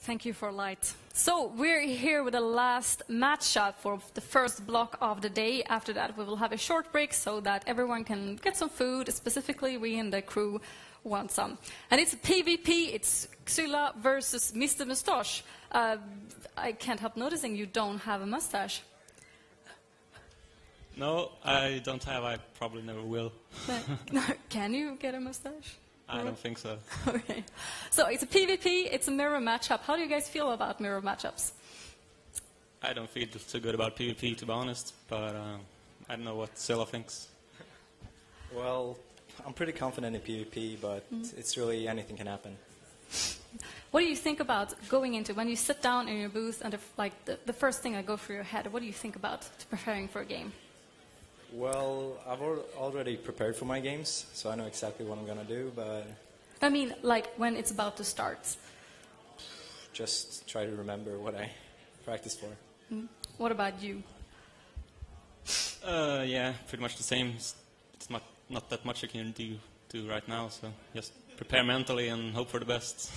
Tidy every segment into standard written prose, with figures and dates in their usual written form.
Thank you for light. So we're here with the last matchup for the first block of the day. After that, we will have a short break so that everyone can get some food. Specifically, we in the crew want some. And it's PvP. It's Xylla versus mrmustasch. I can't help noticing you don't have a mustache. No, I don't have. I probably never will. Can you get a mustache? I don't think so. Okay. So it's a PvP, it's a mirror matchup. How do you guys feel about mirror matchups? I don't feel too good about PvP, to be honest, but I don't know what Xylla thinks. Well, I'm pretty confident in PvP, but it's really anything can happen. What do you think about going into, when you sit down in your booth and the first thing that goes through your head, what do you think about preparing for a game? Well, I've already prepared for my games, so I know exactly what I'm going to do, but... I mean, like, when it's about to start. Just try to remember what I practiced for. What about you? Yeah, pretty much the same. It's not that much I can do right now, so just prepare mentally and hope for the best.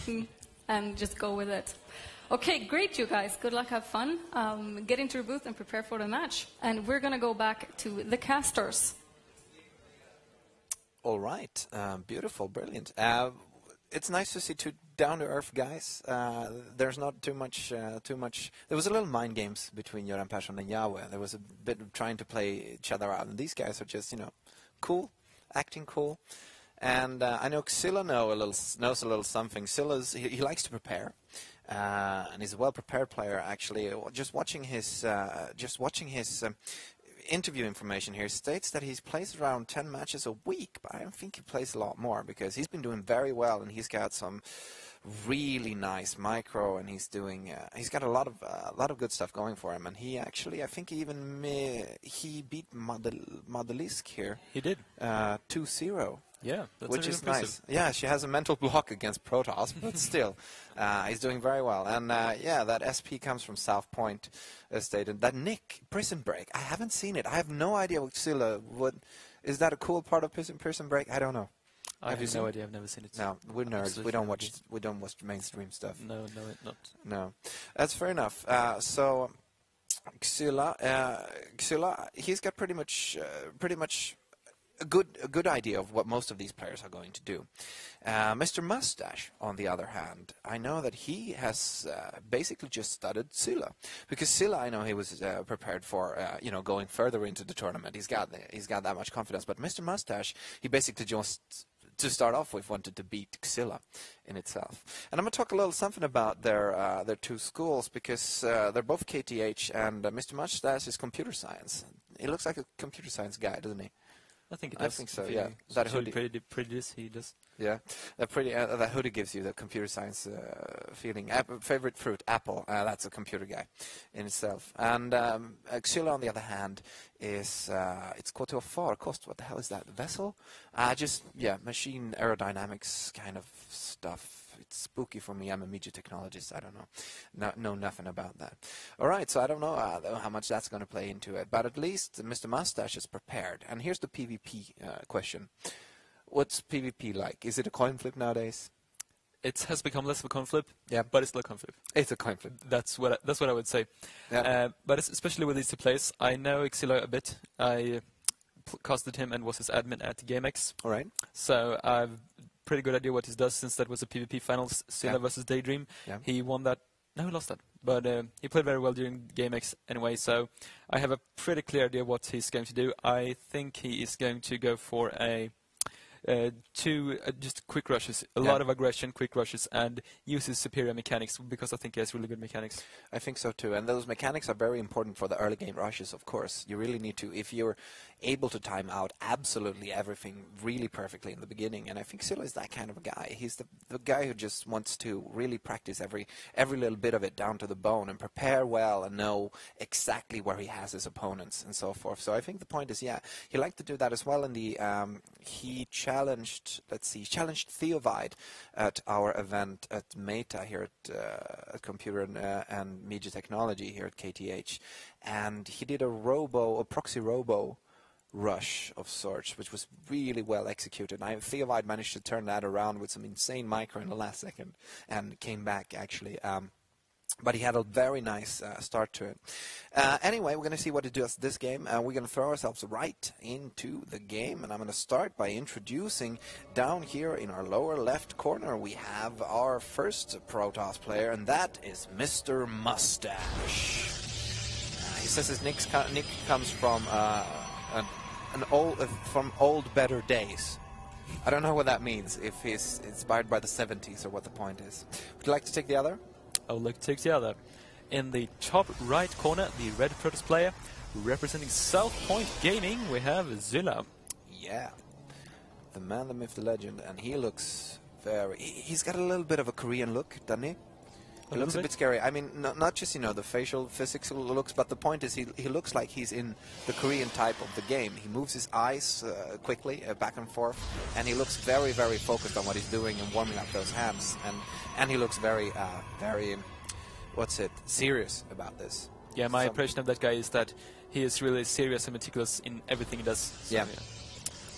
And just go with it. Okay, great, you guys. Good luck, have fun. Get into your booth and prepare for the match. And we're going to go back to the casters. All right. Beautiful, brilliant. It's nice to see two down-to-earth guys. There's not too much. There was a little mind games between Göran Persson and Yahweh. There was a bit of trying to play each other out. And these guys are just, cool, acting cool. And I know Xylla knows a little something. Xylla's he likes to prepare. And he's a well-prepared player, actually. Just watching his interview information here, states that he's plays around 10 matches a week, but I don't think he plays a lot more because he's been doing very well, and he's got some really nice micro, and he's got a lot of good stuff going for him. And he actually, I think, he beat Madelisk here. He did 2-0. Yeah, that's which is impressive. nice. Yeah, she has a mental block against Protoss, but still, he's doing very well. And yeah, that SP comes from South Point State. And that Nick, Prison Break, I haven't seen it. I have no idea what Xylla would... Is that a cool part of Prison Break? I don't know. I have no idea. I've never seen it. No, we're nerds. We don't watch mainstream stuff. No, not. No, that's fair enough. So Xylla, he's got pretty much a good idea of what most of these players are going to do. mrmustasch, on the other hand, I know that he has basically just studied Xylla, because Xylla, I know he was prepared for going further into the tournament. He's got that much confidence. But mrmustasch, he basically just, to start off with, wanted to beat Xylla in itself. And I'm going to talk a little something about their two schools, because they're both KTH, and mrmustasch is computer science. He looks like a computer science guy, doesn't he? I think it does. I think so, yeah. That hoodie. Prejudice, he does. Yeah, that hoodie gives you the computer science feeling. Favorite fruit, apple. That's a computer guy in itself. And Xylla, on the other hand, is it's Kotor Kost. What the hell is that? Vessel? Machine aerodynamics kind of stuff. It's spooky for me. I'm a media technologist. I don't know nothing about that. All right, so I don't know how much that's going to play into it. But at least mrmustasch is prepared. And here's the PvP question. What's PvP like? Is it a coin flip nowadays? It has become less of a coin flip, yeah, but it's still a coin flip. It's a coin flip. That's what I would say. Yeah. But especially with these two players, I know Xylla a bit. I casted him and was his admin at GameX. All right. So I've pretty good idea what he does, since that was a PvP finals, Xylla versus Daydream. Yeah. He won that. No, he lost that. But he played very well during GameX anyway, so I have a pretty clear idea what he's going to do. I think he is going to go for just quick rushes, a lot of aggression, quick rushes, and uses superior mechanics, because I think he has really good mechanics. I think so too, and those mechanics are very important for the early game rushes, of course. You really need to, if you're able to time out absolutely everything really perfectly in the beginning, and I think Xylla is that kind of a guy. He's the guy who just wants to really practice every little bit of it down to the bone and prepare well and know exactly where he has his opponents and so forth. So I think the point is, yeah, he liked to do that as well in the he challenged Theovide at our event at Meta here at Computer and Media Technology here at KTH, and he did a proxy robo rush of sorts, which was really well executed. Theovide managed to turn that around with some insane micro in the last second and came back actually But he had a very nice start to it. Anyway, we're going to see what he does this game. We're going to throw ourselves right into the game. And I'm going to start by introducing down here in our lower left corner, we have our first Protoss player, and that is mrmustasch. He says his nick comes from from old better days. I don't know what that means, if he's inspired by the 70s or what the point is. Would you like to take the other? I would like to take the other. In the top right corner, the red Protoss player, representing South Point Gaming, we have Zylla. Yeah, the man, the myth, the legend, and he looks very... He's got a little bit of a Korean look, doesn't he? He looks a bit scary. I mean, not just, you know, the facial physics looks, but the point is he looks like he's in the Korean type of the game. He moves his eyes quickly, back and forth, and he looks very, very focused on what he's doing and warming up those hands. And he looks very, serious about this. Yeah, my impression of that guy is that he is really serious and meticulous in everything he does. So, yeah.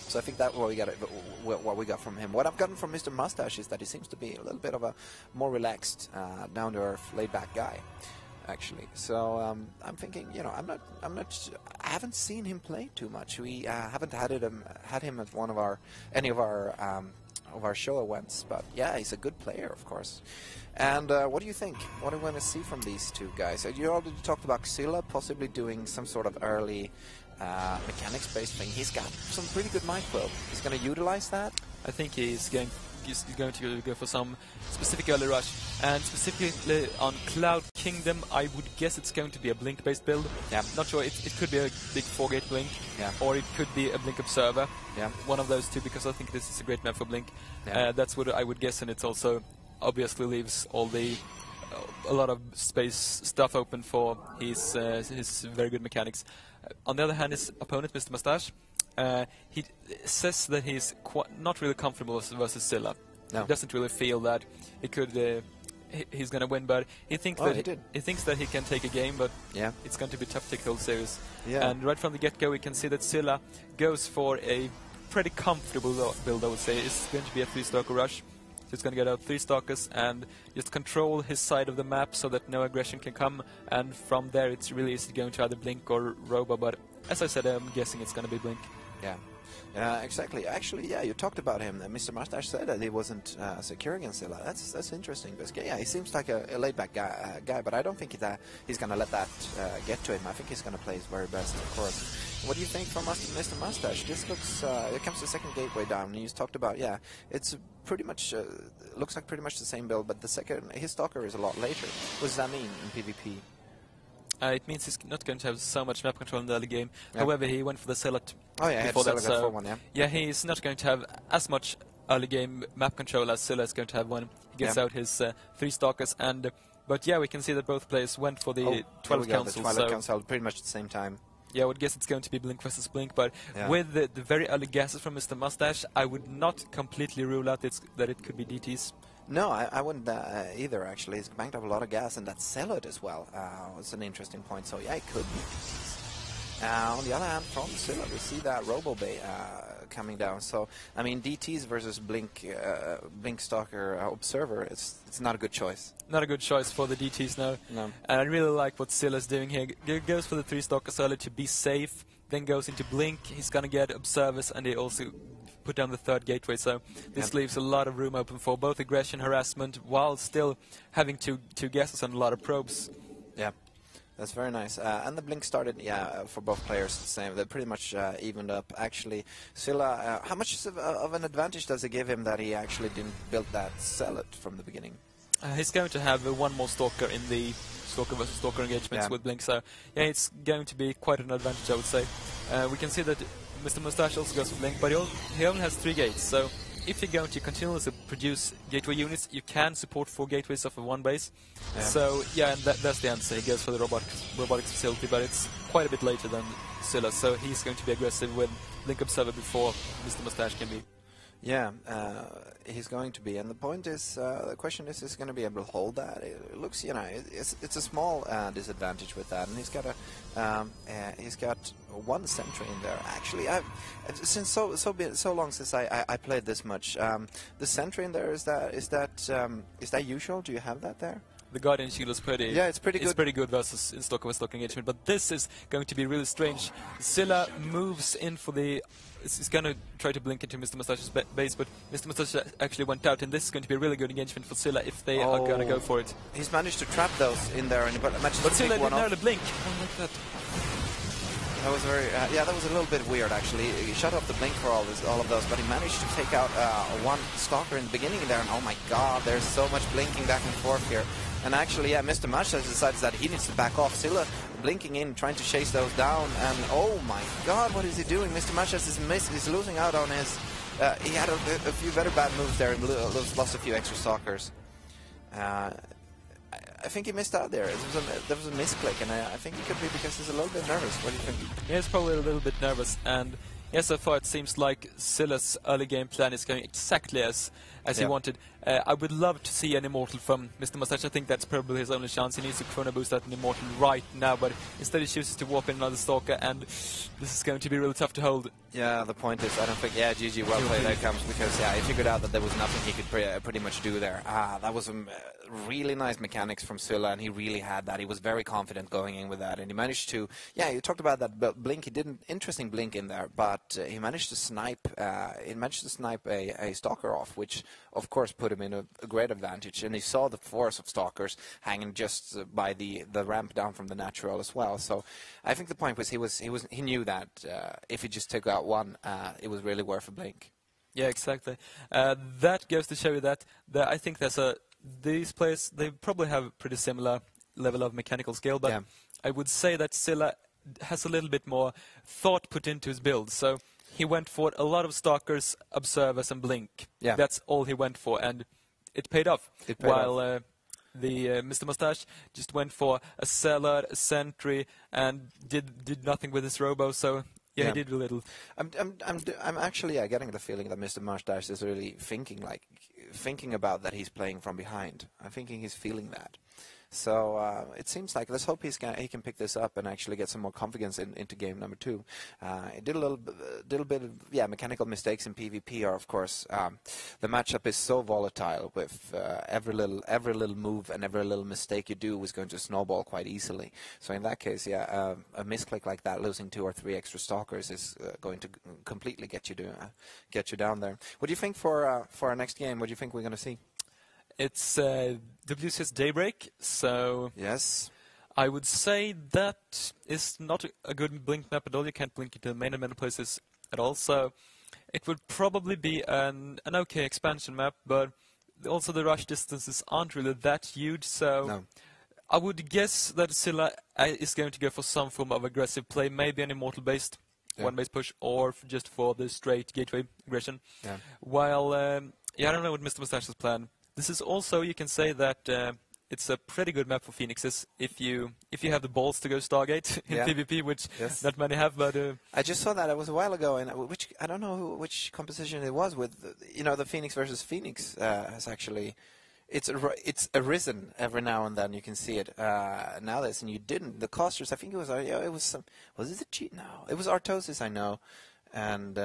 So I think that's what we got from him. What I've gotten from mrmustasch is that he seems to be a little bit of a more relaxed, down-to-earth, laid-back guy, actually. So I'm thinking, you know, I haven't seen him play too much. We haven't had him at any of our show events, but yeah, he's a good player, of course. And what do you think? What do we want to see from these two guys? You already talked about Xylla possibly doing some sort of early mechanics-based thing. He's got some pretty good micro. He's going to utilize that. I think he's going to go for some specific early rush, and specifically on Cloud Kingdom, I would guess it's going to be a blink-based build. Yeah. Not sure. It could be a big 4-gate blink, yeah, or it could be a blink observer. Yeah. One of those two, because I think this is a great map for blink. Yeah. That's what I would guess, and it also obviously leaves all the a lot of space stuff open for his very good mechanics. On the other hand, his opponent, mrmustasch, he says that he's not really comfortable versus Xylla. No. He doesn't really feel that he could. He's going to win, but he thinks he thinks that he can take a game, but yeah, it's going to be tough to take the whole series. Yeah. And right from the get-go, we can see that Xylla goes for a pretty comfortable build. I would say it's going to be a 3-stalker rush. So it's going to get out 3 stalkers and just control his side of the map so that no aggression can come. And from there, it's really easy going to either blink or robo. But as I said, I'm guessing it's going to be blink. Yeah. Exactly. Actually, yeah, you talked about him. mrmustasch said that he wasn't secure against Xylla. That's interesting. Because, yeah, he seems like a laid-back guy, but I don't think that he's going to let that get to him. I think he's going to play his very best, of course. What do you think from mrmustasch? This looks, it comes to second gateway down, and he's talked about, yeah, it's pretty much, looks like pretty much the same build, but his stalker is a lot later. What does that mean in PvP? It means he's not going to have so much map control in the early game. Yeah. However, he went for the Zealot before that, so one, yeah. Yeah, he's not going to have as much early game map control as Xylla is going to have when he gets out his 3 stalkers. But yeah, we can see that both players went for the 12 council. The 12 council pretty much at the same time. Yeah, I would guess it's going to be blink versus blink, but with the very early guesses from mrmustasch, I would not completely rule out that it could be DTs. No, I wouldn't either, actually. He's banked up a lot of gas, and that's Zealot as well. It's an interesting point, so yeah, it could be. On the other hand, from Xylla, we see that Robo Bay coming down. So, I mean, DTs versus Blink Stalker Observer, it's not a good choice. Not a good choice for the DTs, no. No. And I really like what Xylla's doing here. Goes for the 3 Stalkers early to be safe, then goes into Blink. He's going to get Observers, and he also put down the 3rd gateway, so this leaves a lot of room open for both aggression, harassment, while still having two guesses and a lot of probes. Yeah. That's very nice. And the blink started, for both players the same. They're pretty much evened up. Actually, Xylla, how much of an advantage does it give him that he actually didn't build that Zealot from the beginning? He's going to have one more Stalker in the Stalker versus Stalker engagements with blink, so yeah, it's going to be quite an advantage, I would say. We can see that mrmustasch also goes for blink, but he only has 3 gates, so if you're going to continuously produce gateway units, you can support 4 gateways off of 1 base. Yeah. So, yeah, and that's the answer. He goes for the robotics facility, but it's quite a bit later than Xylla, so he's going to be aggressive with Blink Observer before mrmustasch can be. Yeah, he's going to be, and the point is, the question is he going to be able to hold that? It looks, it's a small disadvantage with that, and he's got 1 sentry in there. Actually, since so long since I played this much, the sentry in there is that usual? Do you have that there? the Guardian Shield is pretty. Yeah, it's pretty good. It's pretty good versus in Stalker vs Stalker engagement. But this is going to be really strange. Scylla moves in for the. It's going to try to blink into Mr. Mustach's base, but Mr. Mustache actually went out, and this is going to be a really good engagement for Scylla if they are going to go for it. He's managed to trap those in there, and but Scylla didn't know the blink. I don't like that. That was very, yeah, that was a little bit weird actually. He shut off the blink for all of those, but he managed to take out one Stalker in the beginning there, and oh my god, there's so much blinking back and forth here. And actually, yeah, Mr. Mustache decides that he needs to back off. Scylla blinking in, trying to chase those down, and oh my god, what is he doing? Mr. Mustache is losing out on his... he had a few very bad moves there and lost a few extra Stalkers. I think he missed out there. There was a misclick, and I think it could be because he's a little bit nervous. What do you think? Yeah, he's probably a little bit nervous, and yeah, so far it seems like Scylla's early game plan is going exactly as he wanted. I would love to see an Immortal from Mr. Mustache. I think that's probably his only chance. He needs to Chrono Boost out an Immortal right now, but instead he chooses to warp in another Stalker, and this is going to be really tough to hold. Yeah, the point is, I don't think, yeah, GG, well played outcomes, because, yeah, he figured out that there was nothing he could pretty much do there. That was really nice mechanics from Scylla, and he really had that. He was very confident going in with that, and he managed to, yeah, you talked about that blink. He did an interesting blink in there, but he managed to snipe, a Stalker off, which, of course, put him in a great advantage, and he saw the force of Stalkers hanging just by the ramp down from the natural as well. So I think the point was he knew that if he just took out one, it was really worth a blink. Yeah, exactly. That goes to show you that I think these players, they probably have a pretty similar level of mechanical skill, but yeah. I would say that Scylla has a little bit more thought put into his build. So he went for a lot of Stalkers, Observers, and Blink. Yeah. That's all he went for, and it paid off. While Mr. Mustache just went for a Cellar, a Sentry, and did nothing with his Robo. So yeah, he did a little. I'm actually getting the feeling that Mr. Mustache is really thinking about that he's playing from behind. I'm thinking he's feeling that. So it seems like, let's hope he can pick this up and actually get some more confidence into game number 2. It did a little bit of mechanical mistakes in PvP, or of course the matchup is so volatile with every little move and every little mistake you do is going to snowball quite easily. So in that case, a misclick like that, losing 2 or 3 extra Stalkers, is going to completely get you down there. What do you think for our next game? What do you think we're going to see? It's WCS Daybreak, so yes, I would say that is not a good blink map at all. You can't blink into the main and many places at all, so it would probably be an okay expansion map, but also the rush distances aren't really that huge, so no. I would guess that Scylla is going to go for some form of aggressive play, maybe an Immortal-based one-base push, or just for the straight gateway aggression. Yeah. While, I don't know what Mr. Mustache's plan. This is also, you can say that it's a pretty good map for Phoenixes if you have the balls to go Stargate in PvP, which not many have. But I just saw that it was a while ago, and which I don't know which composition it was with. The Phoenix versus Phoenix has actually it's arisen every now and then. You can see it nowadays, and you didn't. The costers, I think it was was it a cheat? No, it was Artosis, I know, and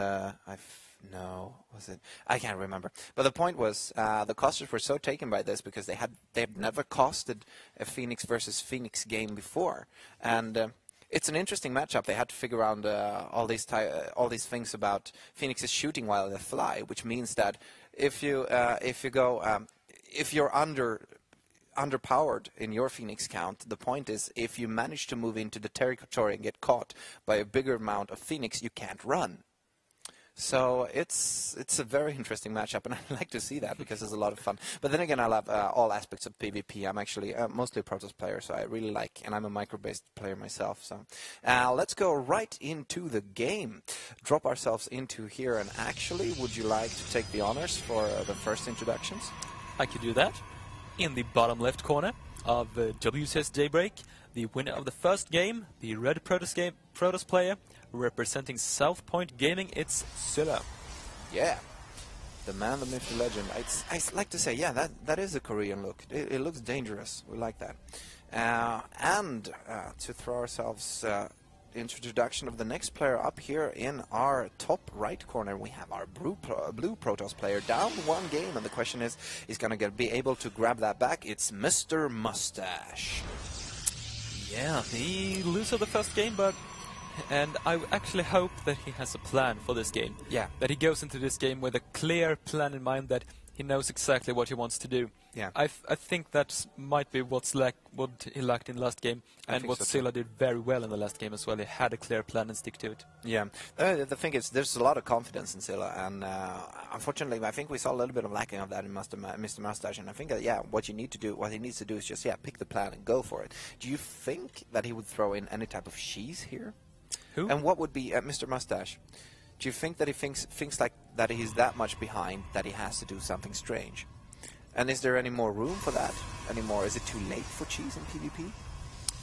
no, was it? I can't remember. But the point was, the costers were so taken by this because they had never costed a Phoenix versus Phoenix game before, and it's an interesting matchup. They had to figure out all these things about Phoenixes shooting while they fly, which means that if you're underpowered in your Phoenix count, the point is if you manage to move into the territory and get caught by a bigger amount of Phoenix, you can't run. So it's a very interesting matchup, and I like to see that because it's a lot of fun. But then again, I love all aspects of PvP. I'm actually mostly a Protoss player, so I really like, and I'm a micro-based player myself. So let's go right into the game. Drop ourselves into here, and actually, would you like to take the honors for the first introductions? I could do that. In the bottom left corner of WCS Daybreak, the winner of the first game, the red Protoss player, representing South Point Gaming, it's Scylla. Yeah, the man, the myth, the legend. I like to say, yeah, that is a Korean look. It looks dangerous. We like that. And to throw ourselves introduction of the next player up here in our top right corner. We have our blue Protoss player down 1 game, and the question is, he's going to be able to grab that back. It's Mr. Mustache. Yeah, he loses the first game, and I actually hope that he has a plan for this game. Yeah. That he goes into this game with a clear plan in mind, that he knows exactly what he wants to do. Yeah. I think that might be what he lacked in the last game, and what SPXylla did very well in the last game as well. He had a clear plan and stick to it. Yeah. The thing is, there's a lot of confidence in SPXylla, and unfortunately, I think we saw a little bit of lacking of that in Mr. Mustache. And I think that, yeah, what he needs to do is just, pick the plan and go for it. Do you think that he would throw in any type of cheese here? Who? And what would be Mr. Mustache? Do you think that he thinks like that he's that much behind that he has to do something strange? And is there any more room for that anymore? Is it too late for cheese in PvP?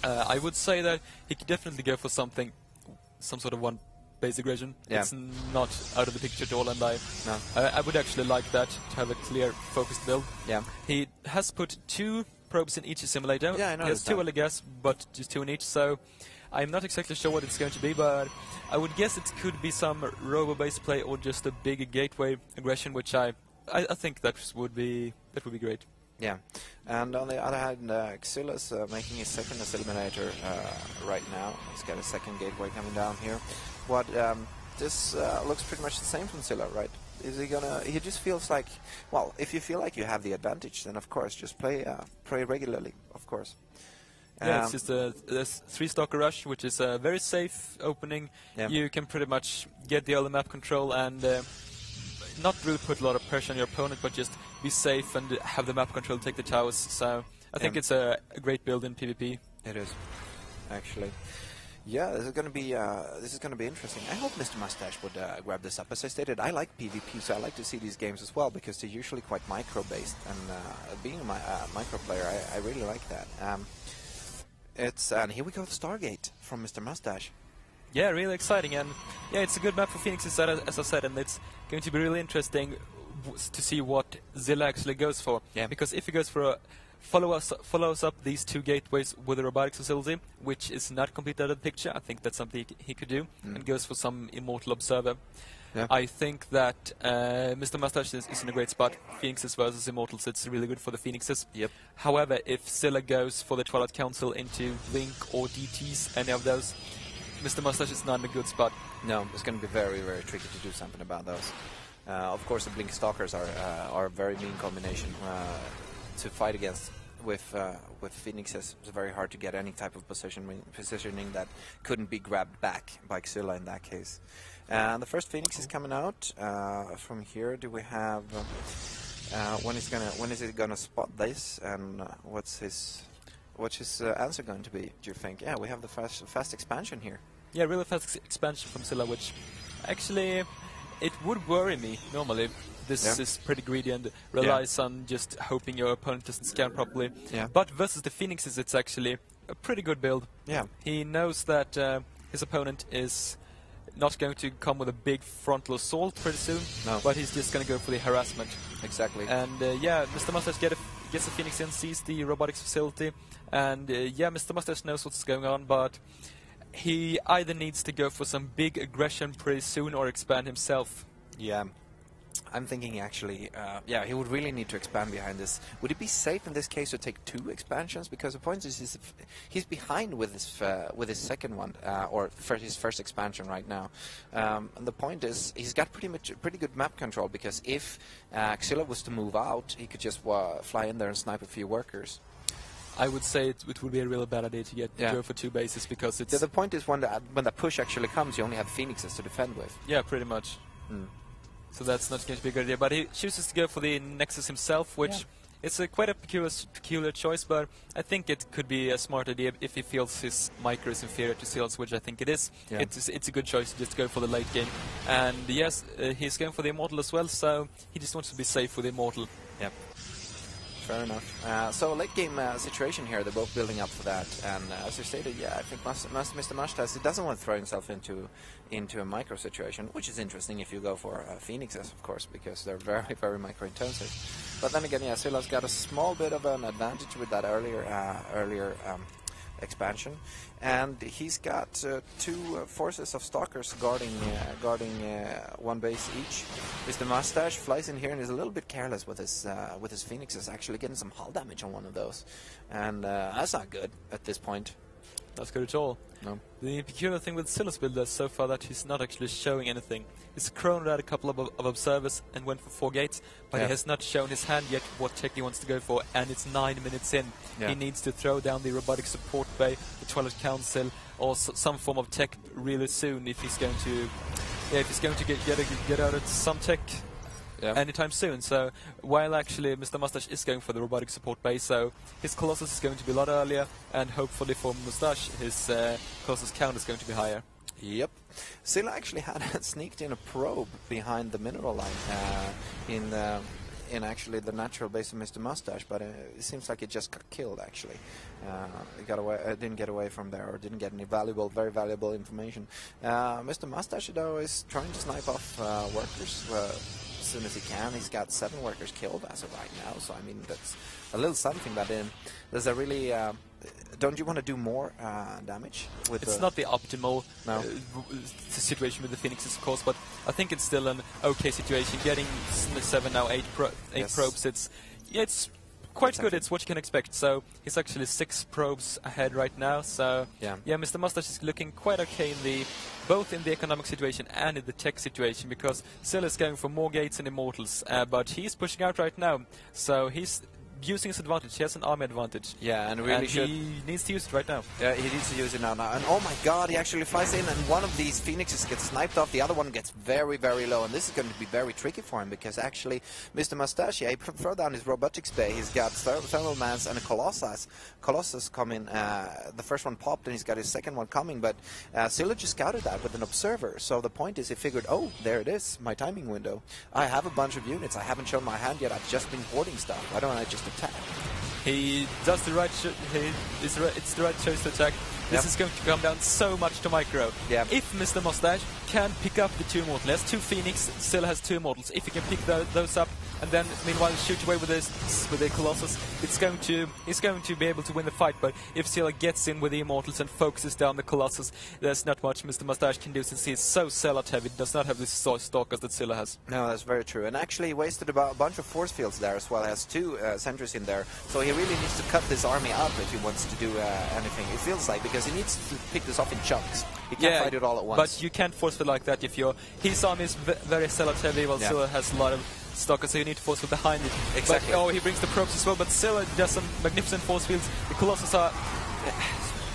I would say that he could definitely go for some sort of one base aggression. Yeah. It's not out of the picture at all, and I would actually like that, to have a clear, focused build. Yeah. He has put 2 probes in each simulator. Yeah, I know. He has 2 early gas, but just 2 in each, so I'm not exactly sure what it's going to be, but I would guess it could be some robo-based play or just a big gateway aggression, which I think that would be great. Yeah, and on the other hand, SPXylla's making his second eliminator right now. He's got a second gateway coming down here. This looks pretty much the same from SPXylla, right? Is he gonna? He just feels like, well, if you feel like you have the advantage, then of course just play regularly, of course. Yeah, it's just a 3-stalker rush, which is a very safe opening. Yeah. You can pretty much get the early map control and not really put a lot of pressure on your opponent, but just be safe and have the map control, take the towers. So I think it's a great build in PvP. It is, actually. Yeah, this is going to be interesting. I hope Mr. Mustache would grab this up. As I stated, I like PvP, so I like to see these games as well because they're usually quite micro-based. And being a micro player, I really like that. And here we go, the Stargate from Mr. Mustache. Yeah, really exciting, and yeah, it's a good map for Phoenix, as I said, and it's going to be really interesting to see what SPXylla actually goes for. Yeah. Because if he goes for a follows up these 2 gateways with a robotics facility, which is not completely out of the picture, I think that's something he could do, and goes for some Immortal Observer. Yeah. I think that Mr. Mustache is in a great spot. Phoenixes versus Immortals, it's really good for the Phoenixes. Yep. However, if SPXylla goes for the Twilight Council into Blink or DTs, any of those, Mr. Mustache is not in a good spot. No, it's going to be very, very tricky to do something about those. Of course, the Blink Stalkers are a very mean combination to fight against. With Phoenixes, it's very hard to get any type of positioning that couldn't be grabbed back by SPXylla in that case. And the first Phoenix is coming out from here. Do we have when is it gonna spot this, and what's his answer going to be? Do you think? Yeah, we have the fast expansion here. Yeah, really fast expansion from SPXylla, which actually it would worry me normally. This is pretty greedy and relies on just hoping your opponent doesn't scan properly. Yeah. But versus the Phoenixes, it's actually a pretty good build. Yeah. He knows that his opponent is not going to come with a big frontal assault pretty soon, but he's just going to go for the harassment. Exactly. And yeah, Mr. Mustache gets the Phoenix in, sees the robotics facility, and yeah, Mr. Mustache knows what's going on, but he either needs to go for some big aggression pretty soon or expand himself. Yeah. I'm thinking actually, yeah, he would really need to expand behind this. Would it be safe in this case to take 2 expansions? Because the point is, he's behind with his second one, or his first expansion right now. And the point is, he's got pretty good map control, because if SPXylla was to move out, he could just fly in there and snipe a few workers. I would say it would be a really bad idea to go for 2 bases, because it's... The point is, when the push actually comes, you only have Phoenixes to defend with. Yeah, pretty much. So that's not going to be a good idea. But he chooses to go for the Nexus himself, which is quite a peculiar choice, but I think it could be a smart idea if he feels his micro is inferior to SPXylla's, which I think it is. Yeah. It's a good choice to just go for the late game. And yes, he's going for the Immortal as well, so he just wants to be safe with the Immortal. Yep. Fair enough. So late game situation here, they're both building up for that, and as you stated, yeah, I think Mr. Mustache, he doesn't want to throw himself into a micro situation, which is interesting if you go for Phoenixes, of course, because they're very, very micro intensive. But then again, yeah, SPXylla's got a small bit of an advantage with that earlier expansion, and he's got two forces of stalkers guarding one base each. Mr. Mustache flies in here and is a little bit careless with his phoenixes, actually getting some hull damage on one of those, and that's not good at this point. That's good at all. No. The peculiar thing with Scylla's build is so far that he's not actually showing anything. He's chroned out a couple of observers and went for 4 gates, but he has not shown his hand yet what tech he wants to go for, and it's 9 minutes in. Yeah. He needs to throw down the robotic support bay, the Twilight Council, or some form of tech really soon if he's going to get out at some tech anytime soon. So while actually Mr. Mustache is going for the robotic support base, so his Colossus is going to be a lot earlier, and hopefully for Mustache his Colossus count is going to be higher. Yep. Scylla actually had sneaked in a probe behind the mineral line in actually the natural base of Mr. Mustache, but it seems like it just got killed actually. It got away, didn't get away from there, or didn't get any very valuable information. Mr. Mustache though is trying to snipe off workers as soon as he can. He's got 7 workers killed as of right now, so I mean that's a little something. But there's a really don't you want to do more damage? It's not the optimal situation with the Phoenixes, of course, but I think it's still an okay situation. Getting 7 now, 8 probes. It's quite good. It's what you can expect. So he's actually 6 probes ahead right now. So yeah, Mr. Mustache is looking quite okay in both in the economic situation and in the tech situation, because Scylla is going for more gates and immortals, but he's pushing out right now. So he's using his advantage. He has an army advantage. Yeah, and really he needs to use it right now. Yeah, he needs to use it now. And oh my god, he actually flies in, and one of these phoenixes gets sniped off, the other one gets very low, and this is going to be very tricky for him, because actually Mr. Mustache, he throw down his robotics bay, he's got thermal mans and a Colossus coming. The first one popped, and he's got his second one coming, but Scylla just scouted that with an observer, so the point is he figured, oh, there it is, my timing window. I have a bunch of units, I haven't shown my hand yet, I've just been hoarding stuff, why don't I just attack? He does the right. It's the right choice to attack. This is going to come down so much to micro. Yep. If Mr. Mustache can pick up the 2 immortals, he has 2 Phoenix, still has 2 immortals. If he can pick those up and then meanwhile shoot away with the Colossus, he's going to be able to win the fight. But if Scylla gets in with the immortals and focuses down the Colossus, there's not much Mr. Mustache can do, since he's so Zealot heavy. He does not have the stalkers that Scylla has. No, that's very true. And actually he wasted about a bunch of force fields there as well. He has 2 sentries in there, so he really needs to cut this army up if he wants to do anything. It feels like, because he needs to pick this off in chunks. He can't fight it all at once. But you can't force it like that if his army is very Zealot heavy, while Scylla has a lot of stalkers, so you need to force field behind it. Exactly. But, he brings the probes as well, but Scylla does some magnificent force fields. The Colossus are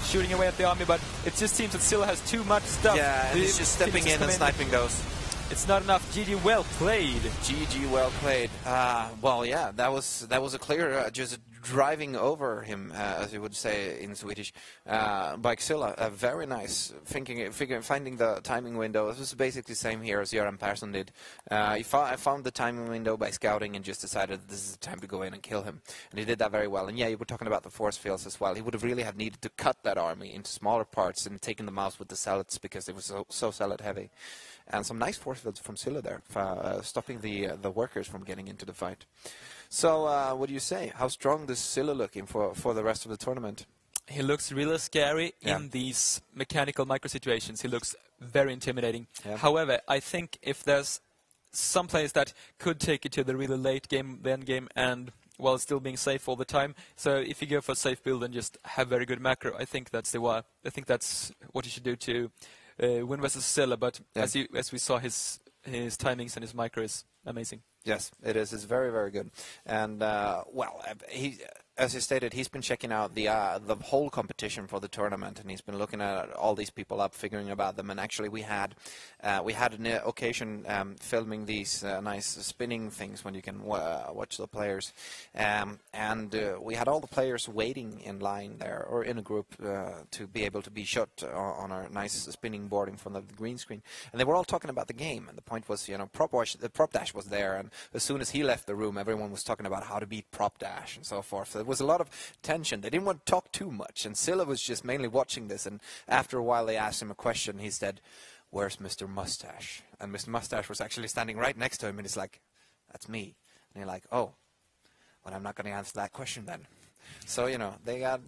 shooting away at the army, but it just seems that Scylla has too much stuff. Yeah, and he's just stepping in and sniping those. It's not enough. GG, well played. GG, well played. Well, yeah, that was a clear just driving over him, as you would say in Swedish, by Xylla. Very nice finding the timing window. This was basically the same here as Göran Persson did. I found the timing window by scouting and just decided this is the time to go in and kill him. And he did that very well. And yeah, you were talking about the force fields as well. He would have really have needed to cut that army into smaller parts and taken them out with the Zealots, because it was so Zealot heavy. And some nice force fields from Xylla there, stopping the workers from getting into the fight. So, what do you say? How strong does Xylla looking for the rest of the tournament? He looks really scary in these mechanical micro situations. He looks very intimidating. Yeah. However, I think if there's some players that could take it to the really late game, the end game, and while still being safe all the time. So if you go for a safe build and just have very good macro, I think that's I think that's what you should do to win versus Xylla. But as we saw, his timings and his micro is amazing. Yes, it is. It's very, very good. And, well, as you stated, he's been checking out the whole competition for the tournament, and he's been looking at all these people up, figuring about them. And actually, we had an occasion filming these nice spinning things when you can watch the players, and we had all the players waiting in line there, or in a group, to be able to be shot on our nice spinning board in front of the green screen. And they were all talking about the game. And the point was, the Prop Dash was there, and as soon as he left the room, everyone was talking about how to beat Prop Dash and so forth. So there was a lot of tension. They didn't want to talk too much, and Xylla was just mainly watching this. And after a while, they asked him a question. He said, "Where's Mr. Mustache?" And Mr. Mustache was actually standing right next to him, and he's like, "That's me." And you're like, "Oh, well, I'm not going to answer that question then." So they got.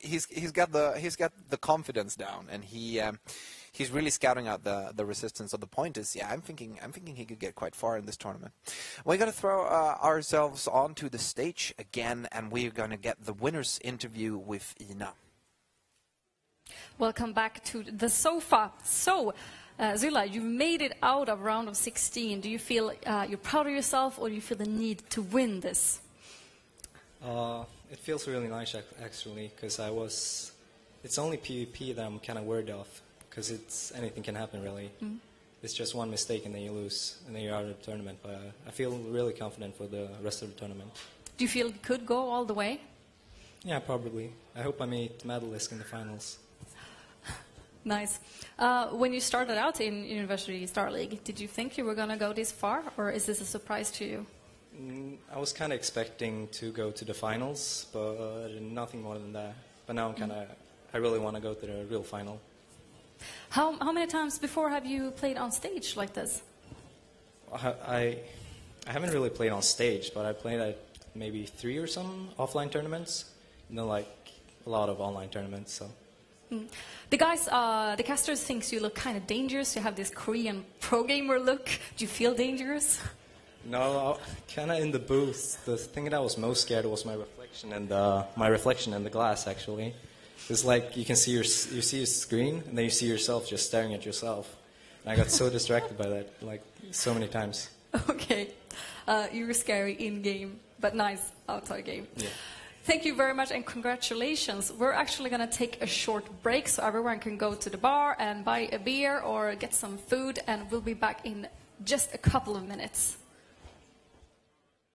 he's got the confidence down, and he's really scouting out the resistance of the pointers. Yeah, I'm thinking he could get quite far in this tournament. We're going to throw ourselves onto the stage again, and we're going to get the winner's interview with Ina. Welcome back to the sofa. So, Zylla, you made it out of round of 16. Do you feel you're proud of yourself, or do you feel the need to win this? It feels really nice, actually, because it's only PvP that I'm kind of worried of, because anything can happen, really. Mm. It's just one mistake and then you lose, and then you're out of the tournament. But I feel really confident for the rest of the tournament. Do you feel you could go all the way? Yeah, probably. I hope I meet medalists in the finals. Nice. When you started out in University Star League, did you think you were going to go this far, or is this a surprise to you? I was kind of expecting to go to the finals, but nothing more than that. But now I really want to go to the real final. How many times before have you played on stage like this? I haven't really played on stage, but I played at maybe 3 or some offline tournaments, and then like a lot of online tournaments. So. The guys, the casters thinks you look kind of dangerous. You have this Korean pro gamer look. Do you feel dangerous? No, kind of in the booth. The thing that I was most scared of was my reflection in the glass. Actually, it's like you see your screen, and then you see yourself just staring at yourself. And I got so distracted by that, like so many times. Okay, you were scary in game, but nice outside game. Yeah. Thank you very much and congratulations. We're actually going to take a short break so everyone can go to the bar and buy a beer or get some food, and we'll be back in just a couple of minutes.